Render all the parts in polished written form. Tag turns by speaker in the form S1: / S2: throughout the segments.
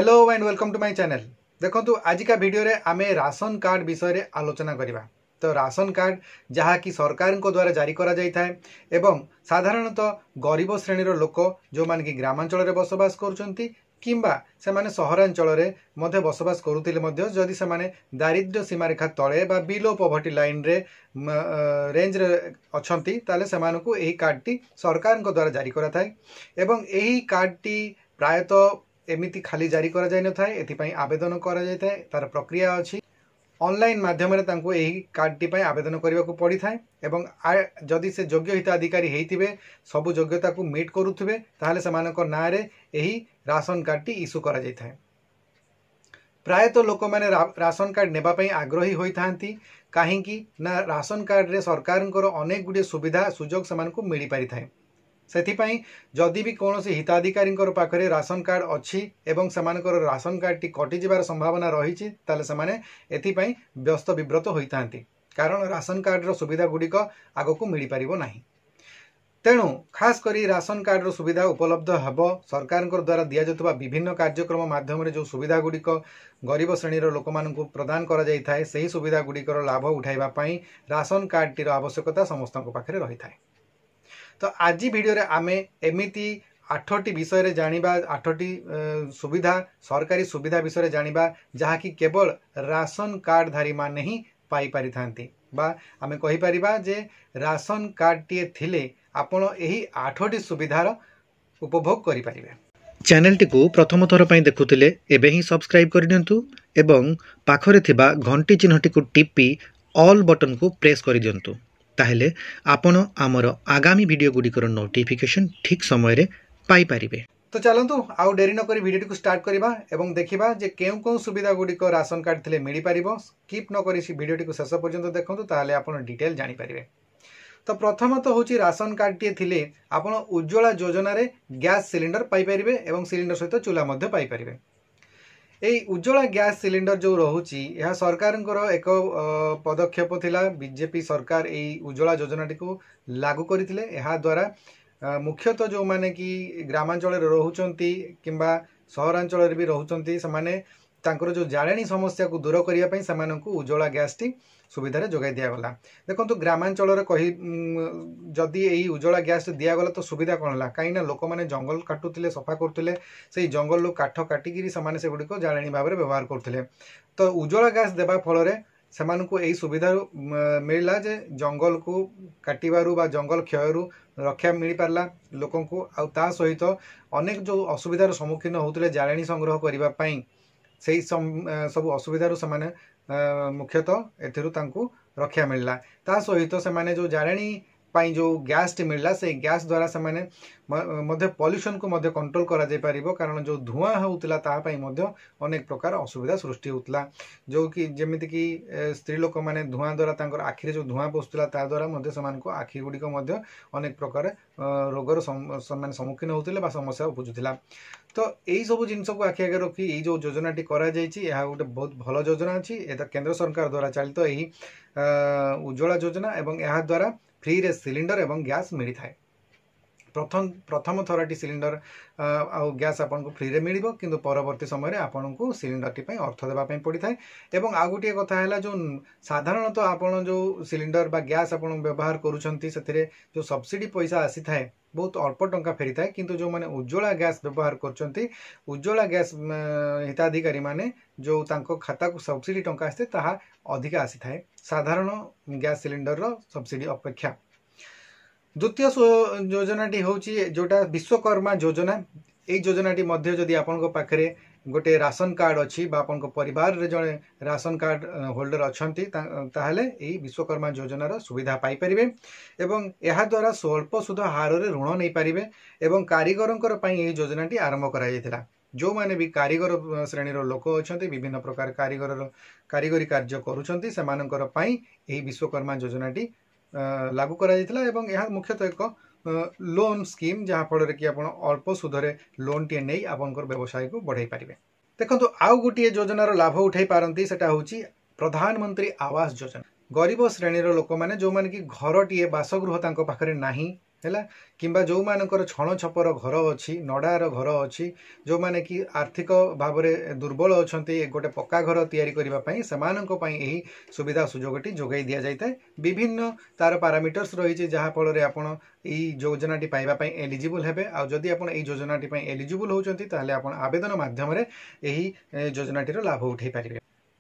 S1: Hello and welcome to my channel. देखो आज का वीडियो रे आमे राशन कार्ड विषय रे आलोचना करिबा। तो राशन कार्ड जहाँ कि सरकार को द्वारा जारी करा जाय थाए एवं साधारणतः गरीब श्रेणी रो लोक जो मान कि ग्रामांचल रे बसवास करूछंती किंबा से माने सहरांचल रे मध्य बसवास करूथिले मध्य जदि से माने दारिद्र्य सीमा रेखा तळे बा बिलो पॉवर्टी लाइन रे रेंज रे अछंती ताले सेमानकु एही कार्ड टी सरकार को द्वारा जारी करा थाए एवं एही कार्ड टी प्रायतः एमिति खाली जारी करा जाय न थाए एथिपई आवेदन करा जाय थाए तार प्रक्रिया अछि ऑनलाइन माध्यम रे तांको एही कार्ड टी पई आवेदन करबा को पड़ी थाए एवं जदि से योग्य हिताधिकारी हेतिबे सब योग्यता को मीट करूथिबे ताहाले समानक ना रे एही राशन कार्ड टी इशू करा जाय थाए। प्रायतः लोक माने राशन कार्ड नेबा पई आग्रही होई थांती काहेकि ना राशन कार्ड रे सरकारनकर अनेक गुडी सुविधा सुजोग समानकु मिली पारि थाए। सेथिपाई जदि भी कौन से हिताधिकारी पाखे राशन कार्ड अच्छी एवं सेमानकर राशन कार्ड टी कटि जिबार संभावना रही ताले सेमाने एथिपाई व्यस्त विव्रत होता कारण राशन कार्ड रो सुविधा गुड़िक आग को मिल पारिबो नाही। तेणु खास करी राशन कार्ड रो सुविधा उपलब्ध हेब सरकार द्वारा दि जाउतबा विभिन्न कार्यक्रम माध्यम रे जो सुविधा गुड़िक गरीब श्रेणी रो लोक मानकु प्रदान करा जाय थाए सही सुविधा गुड़िकर लाभ उठाइबा पई राशन कार्ड टी रो आवश्यकता समस्त पाखे रही थाए। तो आज वीडियो रे आमे एमिति 8टी विषय रे जानिबा 8टी सुविधा सरकारी सुविधा विषय रे जानिबा जहा कि केवल राशन कार्ड धारी माने ही पाई पारि थांती बा आमे कहि परिबा जे राशन कार्ड टी थिले आपण एही 8टी सुविधार उपभोग करि परिबे।
S2: चैनल टी को प्रथम थर पई देखुतिले एबे ही सब्सक्राइब करि दियंतु एवं पाखरे थिबा घंटी चिन्हटी को टिपी ऑल बटन को प्रेस करि दियंतु ताहेले आपण आमर आगामी वीडियो गुड़िकर नोटिफिकेशन ठीक समय रे पाई पारिबे।
S1: तो चलंतु आउ डेरी न करी वीडियो को स्टार्ट करिबा एवं देखिबा जे केउ सुविधा गुड़िक राशन कार्ड थिले मिली पारिबो। स्किप न करी वीडियो को शेष पर्यंत देखंतु ताले आपण डिटेल जानि पारिबे। तो प्रथमत होची राशन कार्ड टी थिले आपण उज्ज्वला योजना रे गैस सिलिंडर पाई पारिबे एवं सिलिंडर सहित चूल्हा मध्य पाई पारिबे। এই उज्ज्वला गैस सिलिंडर जो रोची यह सरकार एक पदक्षेप थिला बीजेपी सरकार यही उज्ज्वला योजना टी को लागू करथिले। एहा द्वारा मुख्यतः जो माने कि ग्रामांचल रोचंती किंबा सहरांचल भी रोचंती समाने तांकर जो जाळेनी समस्या को दूर करिया पई समानकु उज्ज्वला गैस टी सुविधा जोगाई दिया गला। देखो ग्रामांचल कही जदि यही उज्ज्वला गैस दिया गला तो सुविधा कौन है कहीं लोक मैंने जंगल काटुले सफा करते से जंगल काठ काटिकी से गुड़िक जाळेनी भाव में व्यवहार करते। तो उज्ज्वला गैस देवा फल सेमानकु यही सुविधा मिलला जे जंगल को काटिबारु बा जंगल क्षयरु रक्षा मिल पारला लोकन को आ ता सहित अनेक जो असुविधार सम्मुखीन होते जाळेनी संग्रह करबा पई सेही सब असुविधार से मुख्यतः एथिरु तांकु रक्षा मिलला। ता सहित से माने जो जाळेनी पाई जो गैस टी मिलला से गैस द्वारा से माने मध्य पॉल्यूशन को मध्य कंट्रोल करा जाय परिबो कारण जो धुआं होउतला ता पाई मध्य अनेक प्रकार असुविधा सृष्टि होउतला जो कि जेमिति कि स्त्री लोक माने धुआं द्वारा तांकर आखि रे जो धुआं पसुतला ता द्वारा मध्य समानको आखि गुडी को मध्य अनेक प्रकार रोगर सम्मान सम्मुखीन होउतले बा समस्या उपजुतला। तो यही सब जिनस को आखि आगे रखी ये जो योजना टी करा जायछि यह गोटे बहुत भल योजना अछि। एता केंद्र सरकार द्वारा चालित यही उज्ज्वला योजना एवं यह द्वारा फ्री रे सिलिंडर एवं गैस मिली थाए। प्रथम थरटी सिलिंडर आ गैस आपन को फ्री रे मिलिबो किंतु परवर्ती समय रे आपन को सिलिंडर टी पई अर्थ देबा पई पड़ी थाए। एवं आ गुटिया कथा हैला जो साधारणतः आपन जो सिलिंडर बा गैस आपन व्यवहार करूछंती सेथिरे जो सब्सिडी पैसा आसी थाए बहुत अल्प टंका फेरी थाए किंतु जो माने उज्ज्वला गैस व्यवहार करछंती उज्ज्वला गैस हिताधिकारी माने जो तांको खाता को सब्सिडी टंका आस्ते ताहा अधिक आसी थाए साधारण गैस सिलिंडर रो सब्सिडी अपेक्षा। द्वितीय योजना टी होची जोटा विश्वकर्मा योजना। ए योजना टी मध्य जदि आपन को पाखरे गोटे राशन कार्ड अच्छी आपन परिवार रे जड़े राशन कार्ड होल्डर अछंती ताहले एही विश्वकर्मा योजनार सुविधा पाई परिबे एवं एहा द्वारा स्वल्प सुध हार रे ऋण नहीं पारिबे एवं कारीगरंकर पई एही योजना टी आरंभ करा जायतिला। जो माने भी कारीगर श्रेणी रो लोक अछंती विभिन्न प्रकार कारीगरी कार्य करूछंती सेमानकर पई एही विश्वकर्मा योजना टी लागू करा जायतिला एवं एहा मुख्यतः एक लोन स्कीम जहाँ फल कि आप अल्प सुधरे लोन टी नहीं आपंकर व्यवसाय को बढ़ाई पारिबे। देखंतु आउ गोटे योजनार लाभ उठाई पारंती सेटा होची प्रधानमंत्री आवास योजना। गरीब श्रेणी लोक मैंने जो माने कि घर टीए बासगृह तांको पाखरे नाही है किंबा जो मानकर छण छपर घर अच्छी नड़ार घर अच्छी जो माने कि आर्थिक भाव में दुर्बल अच्छा गोटे पक्का घर तैयारी करने से सुविधा सुजोगटी जोगाई दि जाए विभिन्न तार पारामीटर्स रही जहाँफल आपड़ योजनाटी पाइबापी एलिजिबल हेबे आ जदि आप योजनाटी एलिजिबल होती आवेदन माध्यम योजनाटीर लाभ उठे पारे।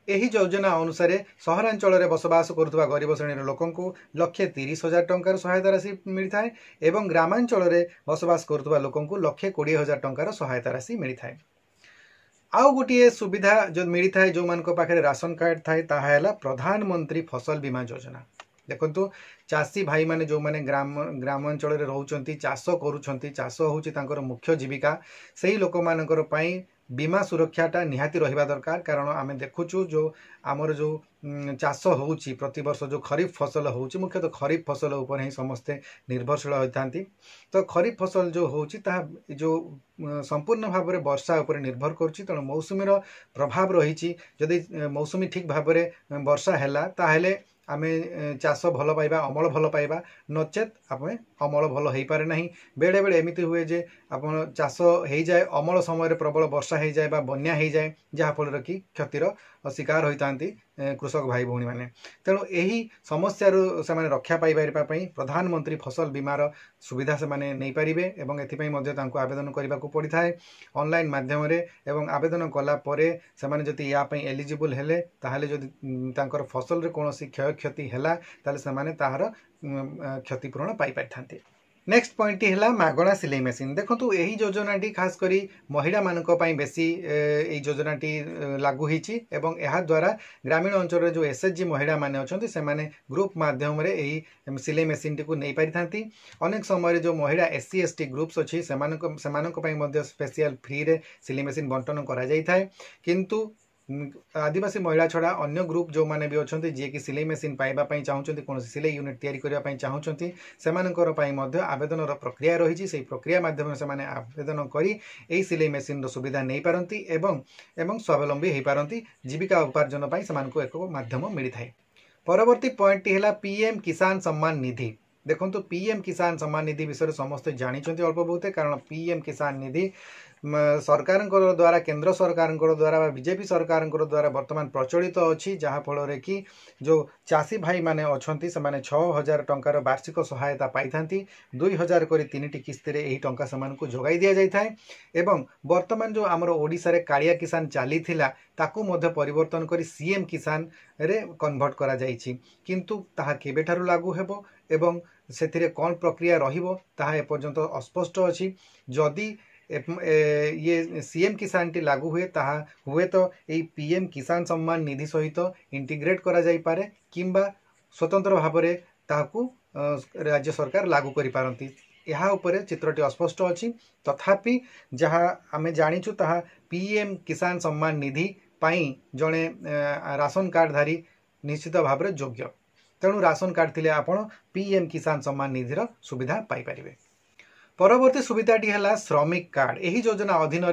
S1: यही योजना अनुसार सहरांचल में बसवास करुवा गरीब श्रेणी लोक 1,30,000 टंकार सहायता राशि मिलता है एवं ग्रामांचल में बसवास करुवा लोक 1,20,000 टंकार सहायता राशि मिलता है। आउ गोटे सुविधा जो मिलता है जो मान पाखे राशन कार्ड थाए ताहा प्रधानमंत्री फसल बीमा योजना। देखो चाषी भाई माने जो माने ग्रामांचल में रोचंती चाष करुँच चाष हूँ मुख्य जीविका से ही लोक मानकर बीमा सुरक्षाटा निहाती रहिबा दरकार कारण आमे देखुचु जो आमर जो चाष होउची प्रति वर्ष जो खरीफ फसल होउची मुख्यतः खरीफ फसल ऊपर ही समस्ते निर्भरशील होतांती। तो खरीफ फसल जो होउची ता जो संपूर्ण भाव में वर्षा उपर निर्भर करुच्ची तेणु मौसुमीर प्रभाव रही जदि मौसुमी ठीक भाव में वर्षा हैला ताहेले आमे चाष भल पाइबा अमल भल पाइबा नचेत आमे अमल भल हो पारे नहीं। बेले बेले एमती हुए जे आपन चाष हो जाए अमल समय प्रबल वर्षा हो जाए बा बन्या हो जाए जहाँफल कि क्षतिर शिकार होता कृषक भाई भौणी मैंने। तेणु यही समस्या से रक्षा पाई प्रधानमंत्री फसल बीमार सुविधा से नहीं पारे और एथि आवेदन करने को पड़ता है ऑनलाइन माध्यम एवं आवेदन कलापर से जदि या एलिजिबल हेले ताहले जदि तांकर फसल रे कौन क्षय क्षति है तार क्षतिपूरण पाई पारि। नेक्स्ट पॉइंट है मागणा सिलाई मेसीन। देखो यही योजनाटी खास करी महिला मानक पई बेसी योजनाटी लागू होती एवं द्वारा ग्रामीण अंचल जो एसएचजी महिला माने अच्छे से ग्रुप माध्यम यही सिलाई मेसीन टी को नहीं पारि थांती। अनेक समय जो महिला एससी एसटी ग्रुप्स अच्छी से स्पेशल फ्री रे सिलाई मेसीन बंटन करा जाय थाए किंतु आदिवासी महिला छड़ा अन्य ग्रुप जो माने भी अच्छा जी कि सिलाई मेसीन पाइबापी चाहूँगी कौन सिलाई यूनिट तैयारी करने चाहूँगी से आवेदन प्रक्रिया रही से प्रक्रिया माध्यम से आवेदन करी सिलाई मेसीन सुविधा नहीं पारती एवं स्वावलंबी हो पारती जीविका उपार्जन से एक माध्यम मिलता है। परवर्ती पॉइंट है पीएम किसान सम्मान निधि। देखो पीएम किसान सम्मान निधि विषय समस्ते जानते अल्प बहुत कारण पीएम किसान निधि सरकार द्वारा केंद्र सरकार द्वारा बीजेपी सरकार द्वारा वर्तमान प्रचलित अच्छी जहाँफल कि जो चाषी भाई माने अच्छी से 6,000 टंकार वार्षिक सहायता पाई था 2,000 कर 3टी किस्ती यही टंका से जोगाई दि जाए एवं वर्तमान जो आमर ओडिशा रे कालिया किसान चली ताकू मध्य परिवर्तन करी सीएम किसान रे कन्वर्ट करा जाइछि किंतु ताहा केबेठारु लागू हेबो एवं सेथिरे कौन प्रक्रिया रहिबो ताहा एपर्यंत अस्पष्ट अछि। जदि ये सीएम किसान टी लागू हुए ताहा हुए तो यही पीएम किसान सम्मान निधि सहित इंटीग्रेट करा जाई पारे किंबा स्वतंत्र भाव में ताहाकू राज्य सरकार लागू करि पारंती। यहाँ उपरे चित्रटी अस्पष्ट अछि तथापि जहाँ आमे जानिछु ताहा पीएम किसान सम्मान निधि पाई जड़े राशन कार्डधारी निश्चित भाव में योग्य तेणु राशन कार्ड थिले आपण पीएम किसान सम्मान निधिर सुविधा पाई परिबे। परवर्ती सुविधाटी है श्रमिक कार्ड। यही योजना अधीन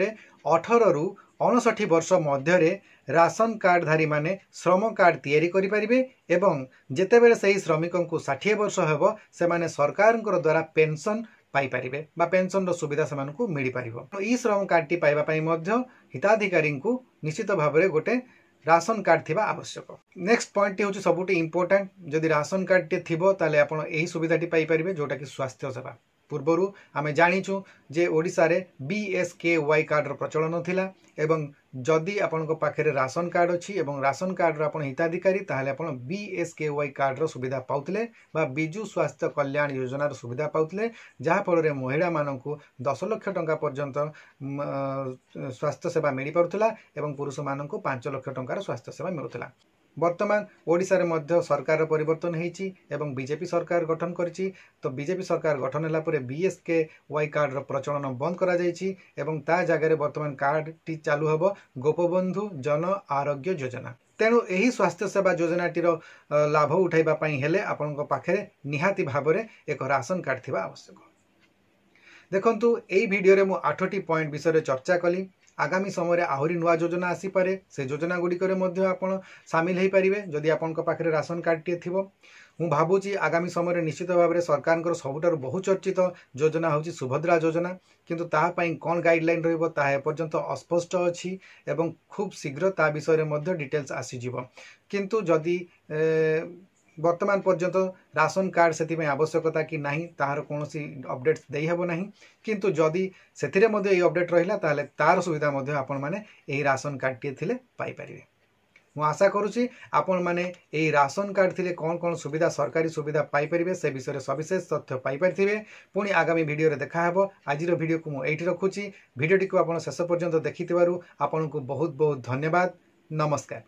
S1: 18 रु 59 वर्ष मध्य राशन कार्डधारी माने श्रम कार्ड तैयारी करि परिबे एवं जेतेबेले सही श्रमिक को 60 वर्ष हेबो से माने सरकार द्वारा पेंशन पाई परिबे बा पेंशन सुविधा से मिल पारिबो। ई श्रम कार्ड टी पाइबा पई मध्य हिताधिकारी को निश्चित भाव में गोटे राशन कार्ड थिबा आवश्यक। नेक्स्ट पॉइंट हूँ सबुठ इम्पोर्टाट जदि राशन कार्ड टे थिबो ताले आपण एही सुविधाटी पाई परिबे जोटा कि स्वास्थ्य सेवा। पूर्वर आमे जानिछु जे ओडिशा रे BSKY कार्ड प्रचलन थिला एवं जदि आपण पाखे राशन कार्ड अच्छी एवं राशन कार्ड आपण हिताधिकारी ताहले आपण BSKY कार्ड सुविधा पाउतले बा बिजु स्वास्थ्य कल्याण योजना सुविधा पाउतले जहाँ फल महिला मानकु 10 लाख टंका पर्यंत स्वास्थ्य सेवा मिल पारुथला एवं पुरुष मानकु 5 लाख टंकार स्वास्थ्य सेवा मिलुथला। वर्तमान ओडिशा रे मध्य सरकार परिवर्तन होईची एवं बीजेपी सरकार गठन करिची तो बीजेपी सरकार गठन होला परे BSKY कार्ड प्रचलन बंद करा जाईची एवं ता जगह वर्तमान कार्ड टी चालू हबो गोपबंधु जन आरोग्य योजना। तेणु यही स्वास्थ्य सेवा योजनाटीर लाभ उठाइबा पई हेले आपनक पाखे निहाती भाव में एक राशन कार्ड थिबा आवश्यक। देखंतु एई वीडियो रे मु 8टी पॉइंट विषय चर्चा कली आगामी समय आहरी नुआ योजना आसीपे से योजना गुड़िकर आपण सामिल हो पारे जदि आपण पाखे राशन कार्ड टे थो। मु भावुची आगामी समय निश्चित भाव में सरकार सबुठार बहुचर्चित योजना हूँ सुभद्रा योजना, किंतु ताहापाई कौन गाइडलाइन रपर्यंत अस्पष्ट अच्छी एवं खूब शीघ्र ता विषय में डिटेल्स आसीज। किंतु जदि वर्तमान पर्यंत राशन कार्ड से आवश्यकता कि नहीं तार कौन अपडेट्स देहब ना, किंतु जदि से अपडेट रहा ताले तार सुविधा आपण मैंने यही राशन कार्ड टे थिले पाई परिवे। मु आशा करुच्ची आपण मैंने यही राशन कार्ड थिले कौन कौन सुविधा सरकारी सुविधा पाई परिवे से विषय सविशेष तथ्य पाई परिथिबे। पुणी आगामी वीडियो रे देखा हेबो। आजिर वीडियो को मु एठी रखुची। वीडियोटी को आपण शेष पर्यंत देखिथिबारु आपनकु बहुत बहुत धन्यवाद। नमस्कार।